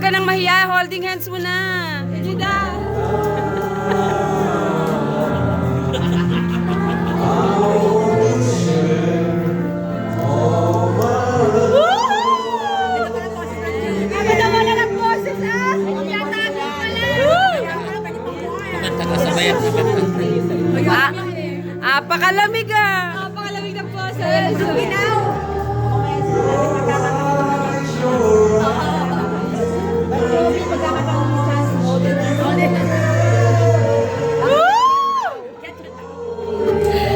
ka nang mahiya. Holding hands mo na. Juda. Pakalamig ah. Pakalamig ng boses. Ginaw.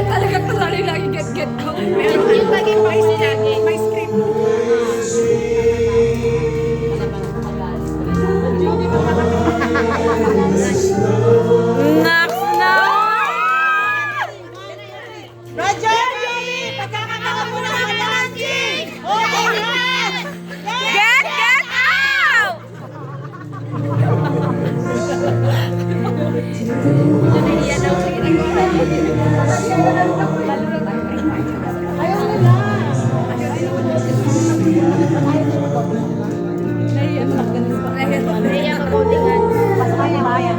Talagang pasali lagi get out. Meron yung laging may script. Next na. Roger! Pagkakatawa mo na ang dancing! Get out!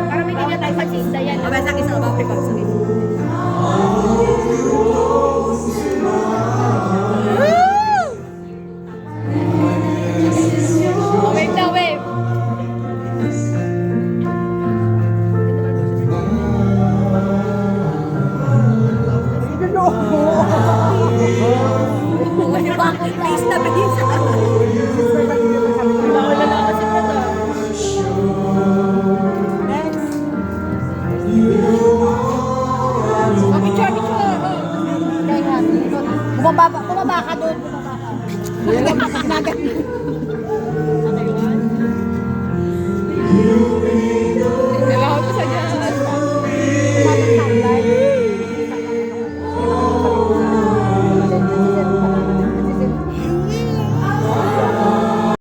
Para may ganyan tayo pagsista yan. Sakit sa babae pa. Wave na wave. Please na bilis. Wala na kasi ito. Picture. Bumaba ka doon. Bumaba ka.